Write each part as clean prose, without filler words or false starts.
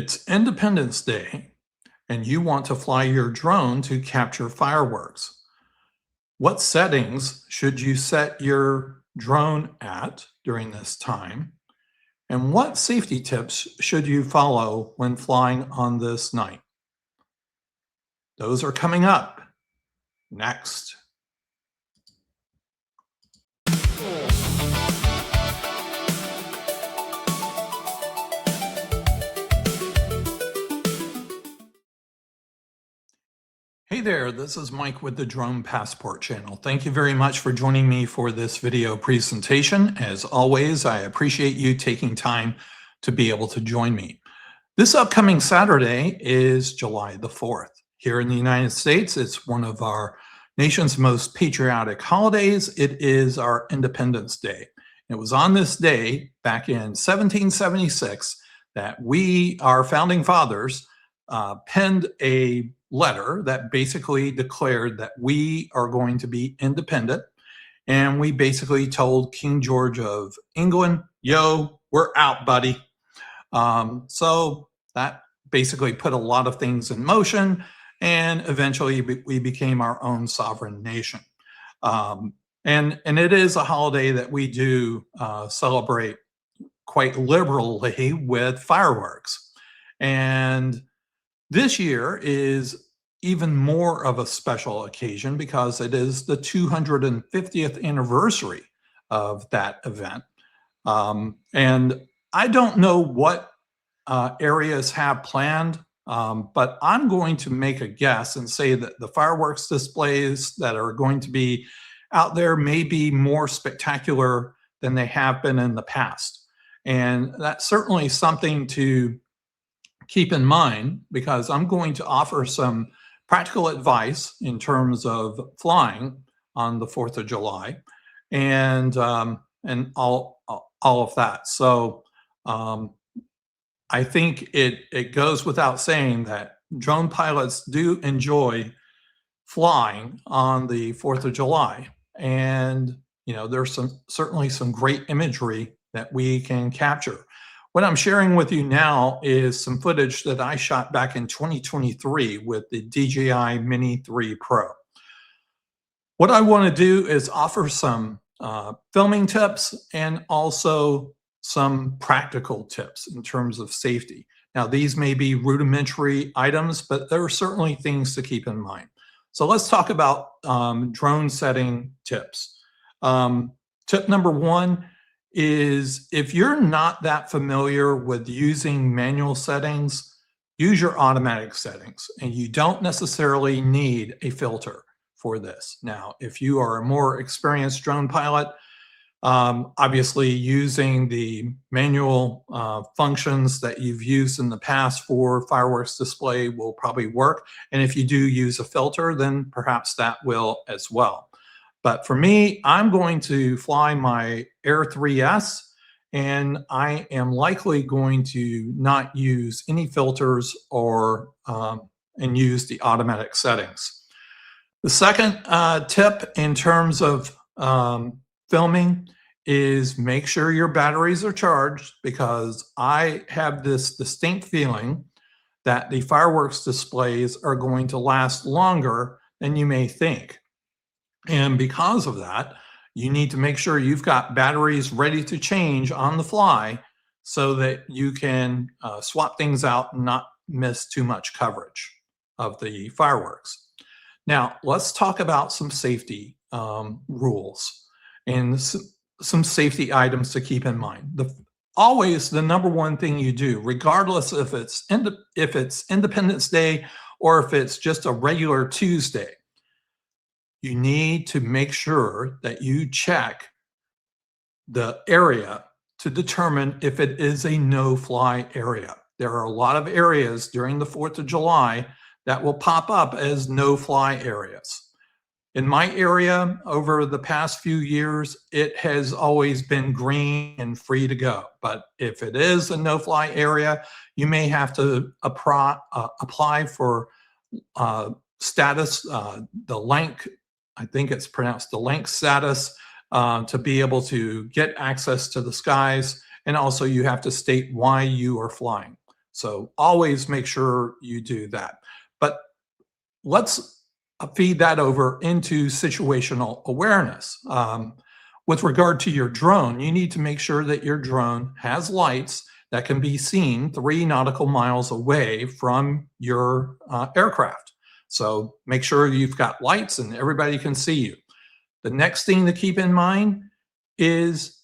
It's Independence Day, and you want to fly your drone to capture fireworks. What settings should you set your drone at during this time? And what safety tips should you follow when flying on this night? Those are coming up next. Hey there, this is Mike with the Drone Passport channel. Thank you very much for joining me for this video presentation. As always, I appreciate you taking time to be able to join me. This upcoming Saturday is July the 4th. Here in the United States, it's one of our nation's most patriotic holidays. It is our Independence Day. It was on this day back in 1776 that our founding fathers, penned a letter that basically declared that we are going to be independent. And we basically told King George of England, yo, we're out, buddy. So that basically put a lot of things in motion. And eventually we became our own sovereign nation. And it is a holiday that we do celebrate quite liberally with fireworks. And this year is even more of a special occasion because it is the 250th anniversary of that event. And I don't know what areas have planned, but I'm going to make a guess and say that the fireworks displays that are going to be out there may be more spectacular than they have been in the past. And that's certainly something to keep in mind, because I'm going to offer some practical advice in terms of flying on the 4th of July and all of that. So I think it goes without saying that drone pilots do enjoy flying on the 4th of July. And, there's certainly some great imagery that we can capture. What I'm sharing with you now is some footage that I shot back in 2023 with the DJI Mini 3 Pro. What I want to do is offer some filming tips and also some practical tips in terms of safety. Now, these may be rudimentary items, but there are certainly things to keep in mind. So let's talk about drone setting tips. Tip number one is, if you're not that familiar with using manual settings, use your automatic settings, and you don't necessarily need a filter for this. Now, if you are a more experienced drone pilot, obviously using the manual functions that you've used in the past for fireworks display will probably work. And if you do use a filter, then perhaps that will as well. But for me, I'm going to fly my Air 3S, and I am likely going to not use any filters or and use the automatic settings. The second tip in terms of filming is make sure your batteries are charged, because I have this distinct feeling that the fireworks displays are going to last longer than you may think. And because of that, you need to make sure you've got batteries ready to change on the fly so that you can swap things out and not miss too much coverage of the fireworks. Now, let's talk about some safety rules and some safety items to keep in mind. Always the number one thing you do, regardless if it's Independence Day or if it's just a regular Tuesday, you need to make sure that you check the area to determine if it is a no-fly area. There are a lot of areas during the 4th of July that will pop up as no-fly areas. In my area, over the past few years, it has always been green and free to go. But if it is a no-fly area, you may have to apply for status, the length, I think it's pronounced the length status, to be able to get access to the skies. And also you have to state why you are flying. So always make sure you do that. But let's feed that over into situational awareness. With regard to your drone, you need to make sure that your drone has lights that can be seen 3 nautical miles away from your aircraft. So make sure you've got lights and everybody can see you. The next thing to keep in mind is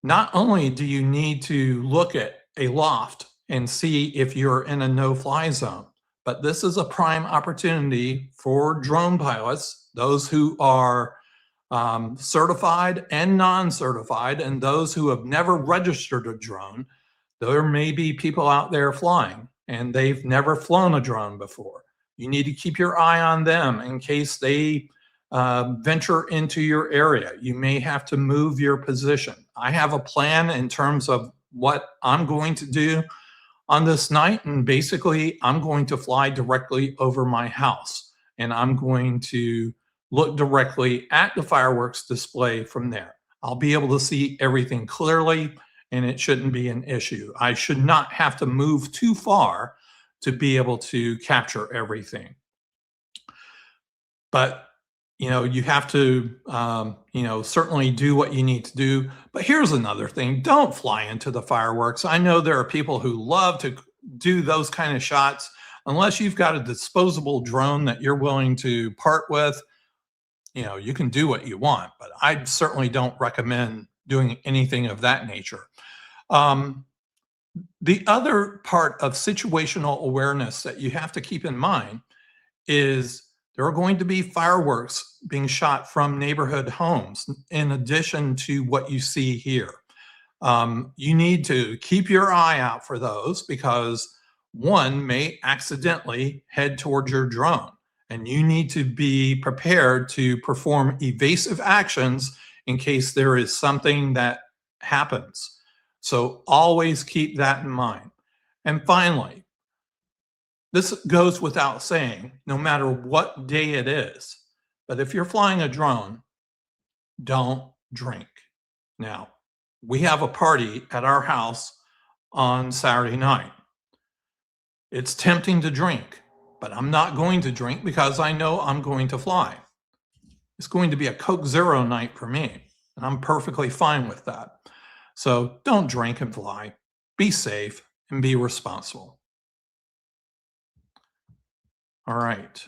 not only do you need to look at Aloft and see if you're in a no-fly zone, but this is a prime opportunity for drone pilots, those who are certified and non-certified, and those who have never registered a drone. There may be people out there flying and they've never flown a drone before. You need to keep your eye on them in case they venture into your area. You may have to move your position. I have a plan in terms of what I'm going to do on this night, and basically I'm going to fly directly over my house, and I'm going to look directly at the fireworks display from there. I'll be able to see everything clearly, and it shouldn't be an issue. I should not have to move too far to be able to capture everything. But you have to, certainly do what you need to do. But here's another thing. Don't fly into the fireworks. I know there are people who love to do those kind of shots. Unless you've got a disposable drone that you're willing to part with, you can do what you want. But I certainly don't recommend doing anything of that nature. The other part of situational awareness that you have to keep in mind is there are going to be fireworks being shot from neighborhood homes in addition to what you see here. You need to keep your eye out for those because one may accidentally head towards your drone, and you need to be prepared to perform evasive actions in case there is something that happens. So always keep that in mind. And finally, this goes without saying, no matter what day it is, but if you're flying a drone, don't drink. Now, we have a party at our house on Saturday night. It's tempting to drink, but I'm not going to drink because I know I'm going to fly. It's going to be a Coke Zero night for me, and I'm perfectly fine with that. So don't drink and fly. Be safe and be responsible. All right.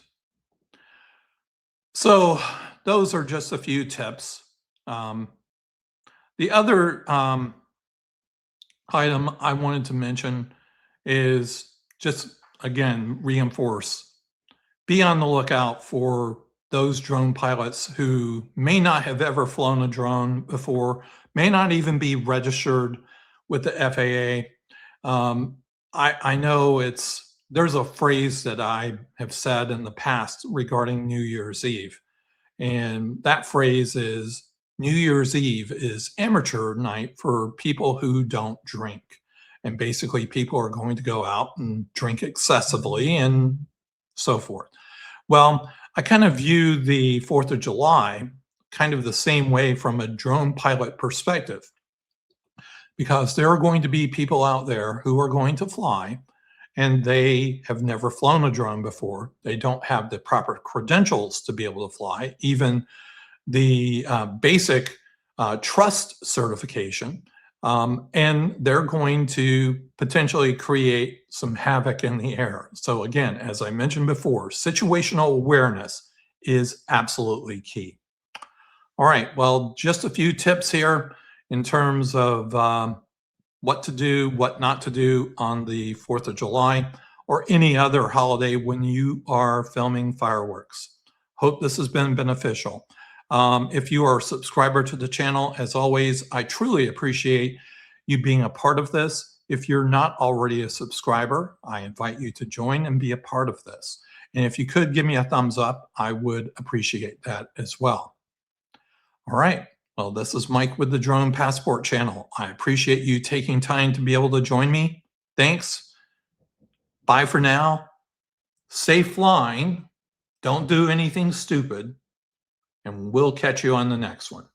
So those are just a few tips. The other item I wanted to mention is just, again, reinforce. Be on the lookout for those drone pilots who may not have ever flown a drone before, may not even be registered with the FAA. I know there's a phrase that I have said in the past regarding New Year's Eve. And that phrase is New Year's Eve is amateur night for people who don't drink. And basically people are going to go out and drink excessively and so forth. Well, I kind of view the 4th of July kind of the same way from a drone pilot perspective, because there are going to be people out there who are going to fly and they have never flown a drone before. They don't have the proper credentials to be able to fly, even the basic trust certification. And they're going to potentially create some havoc in the air. So again, as I mentioned before, situational awareness is absolutely key. All right, well, just a few tips here in terms of what to do, what not to do on the 4th of July or any other holiday when you are filming fireworks. Hope this has been beneficial. If you are a subscriber to the channel, as always, I truly appreciate you being a part of this. If you're not already a subscriber, I invite you to join and be a part of this. And if you could give me a thumbs up, I would appreciate that as well. All right. Well, this is Mike with the Drone Passport channel. I appreciate you taking time to be able to join me. Thanks. Bye for now. Safe flying. Don't do anything stupid. And we'll catch you on the next one.